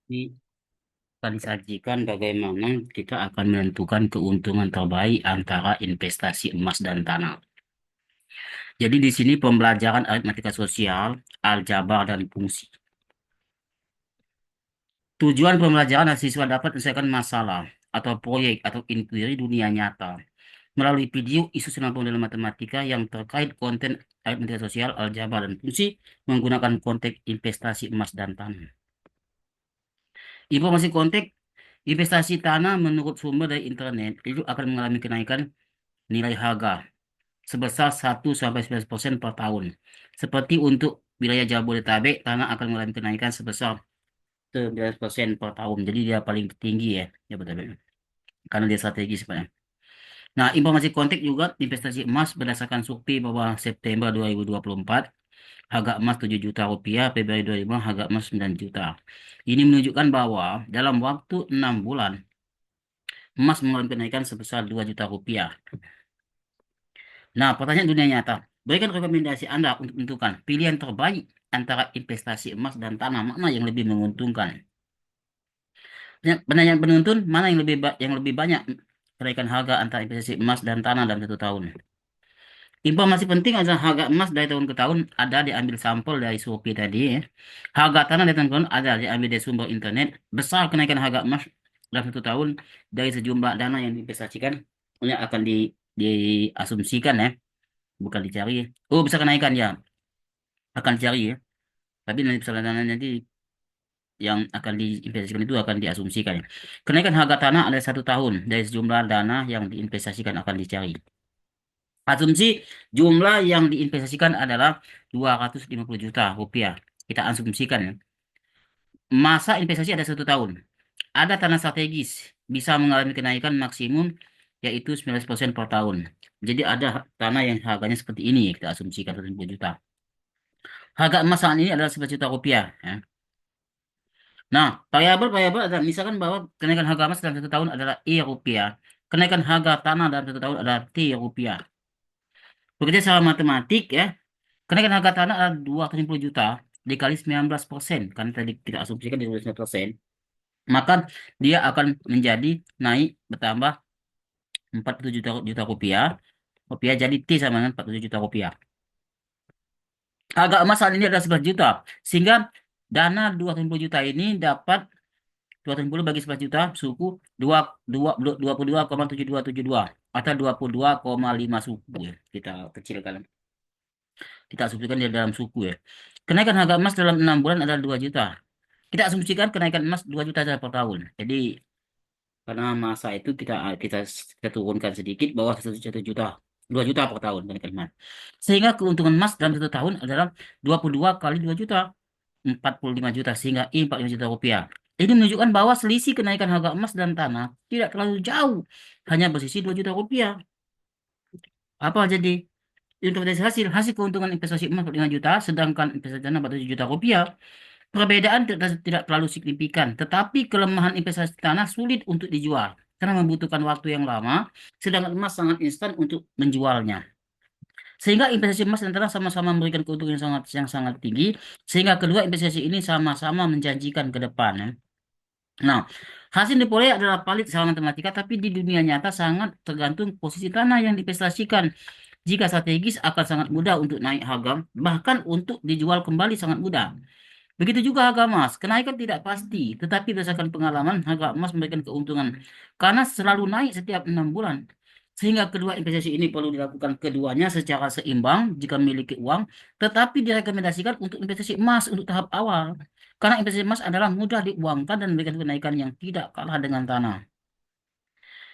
Ini akan disajikan bagaimana kita akan menentukan keuntungan terbaik antara investasi emas dan tanah. Jadi di sini pembelajaran aritmatika sosial, aljabar, dan fungsi. Tujuan pembelajaran adalah siswa dapat menyelesaikan masalah atau proyek atau inquiry dunia nyata melalui video isu senam dalam matematika yang terkait konten aritmatika sosial, aljabar, dan fungsi menggunakan konteks investasi emas dan tanah. Informasi konteks investasi tanah menurut sumber dari internet itu akan mengalami kenaikan nilai harga sebesar 1 sampai 11% per tahun. Seperti untuk wilayah Jabodetabek, tanah akan mengalami kenaikan sebesar 11% per tahun. Jadi dia paling tinggi ya, Jabodetabek. Karena dia strategis sebenarnya. Nah, informasi konteks juga investasi emas berdasarkan Sukti bahwa September 2024 harga emas 7 juta rupiah, Februari 25 harga emas 9 juta. Ini menunjukkan bahwa dalam waktu 6 bulan emas mengalami kenaikan sebesar 2 juta rupiah. Nah, pertanyaan dunia nyata. Berikan rekomendasi Anda untuk menentukan pilihan terbaik antara investasi emas dan tanah mana yang lebih menguntungkan. Penanyaan penuntun mana yang lebih banyak kenaikan harga antara investasi emas dan tanah dalam 1 tahun. Informasi penting adalah harga emas dari tahun ke tahun ada diambil sampel dari Shopee tadi ya. Harga tanah dari tahun ke tahun ada diambil dari sumber internet. Besar kenaikan harga emas dalam 1 tahun dari sejumlah dana yang diinvestasikan yang akan diasumsikan ya, bukan dicari. Oh, bisa kenaikan ya, akan dicari ya. Tapi nanti misalnya nanti yang akan diinvestasikan itu akan diasumsikan ya. Kenaikan harga tanah ada 1 tahun dari sejumlah dana yang diinvestasikan akan dicari. Asumsi jumlah yang diinvestasikan adalah 250 juta rupiah. Kita asumsikan ya. Masa investasi ada 1 tahun. Ada tanah strategis bisa mengalami kenaikan maksimum yaitu 19% per tahun. Jadi ada tanah yang harganya seperti ini kita asumsikan 150 juta. Harga emas saat ini adalah 11 juta rupiah ya. Nah, variabel-variabel ada misalkan bahwa kenaikan harga emas dalam 1 tahun adalah I rupiah. Kenaikan harga tanah dalam 1 tahun adalah T rupiah. Bekerja secara matematik ya, kenaikan harga tanah adalah 250 juta dikali 19%. Kan tadi kita asumsikan di 19%. Maka dia akan menjadi naik bertambah 47 juta rupiah. Rupiah jadi T sama dengan 47 juta rupiah. Harga emas saat ini adalah 11 juta. Sehingga dana 250 juta ini dapat 250 bagi 11 juta suku 22,7272 atau 22,5 suku ya. Kita kecilkan. Kita asumsikan di dalam suku ya. Kenaikan harga emas dalam 6 bulan adalah 2 juta. Kita asumsikan kenaikan emas 2 juta saja per tahun. Jadi karena masa itu kita turunkan sedikit bawah 1 juta, 2 juta per tahun kenaikan emas. Sehingga keuntungan emas dalam 1 tahun adalah 22 kali 2 juta, 45 juta sehingga I 45 juta rupiah. Ini menunjukkan bahwa selisih kenaikan harga emas dan tanah tidak terlalu jauh, hanya bersisi 2 juta rupiah. Apa jadi investasi hasil keuntungan investasi emas 45 juta, sedangkan investasi dana 47 juta rupiah. Perbedaan tidak terlalu signifikan, tetapi kelemahan investasi tanah sulit untuk dijual karena membutuhkan waktu yang lama, sedangkan emas sangat instan untuk menjualnya. Sehingga investasi emas dan tanah sama-sama memberikan keuntungan yang sangat tinggi, sehingga kedua investasi ini sama-sama menjanjikan ke depan. Ya. Nah, hasil diperoleh adalah valid secara matematika, tapi di dunia nyata sangat tergantung posisi tanah yang divestasikan. Jika strategis akan sangat mudah untuk naik harga, bahkan untuk dijual kembali sangat mudah. Begitu juga harga emas. Kenaikan tidak pasti, tetapi berdasarkan pengalaman, harga emas memberikan keuntungan karena selalu naik setiap 6 bulan. Sehingga kedua investasi ini perlu dilakukan keduanya secara seimbang jika memiliki uang, tetapi direkomendasikan untuk investasi emas untuk tahap awal. Karena investasi emas adalah mudah diuangkan dan memberikan kenaikan yang tidak kalah dengan tanah.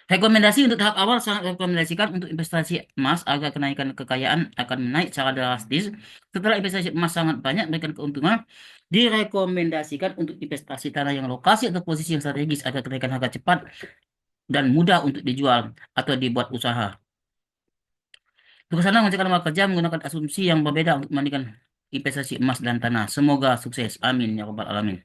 Rekomendasi untuk tahap awal sangat rekomendasikan untuk investasi emas agar kenaikan kekayaan akan naik secara drastis. Setelah investasi emas sangat banyak memberikan keuntungan, direkomendasikan untuk investasi tanah yang lokasi atau posisi yang strategis agar kenaikan harga cepat dan mudah untuk dijual atau dibuat usaha. Tugas Anda mengerjakan lama kerja menggunakan asumsi yang berbeda untuk membandingkan investasi emas dan tanah. Semoga sukses. Amin ya rabbal alamin.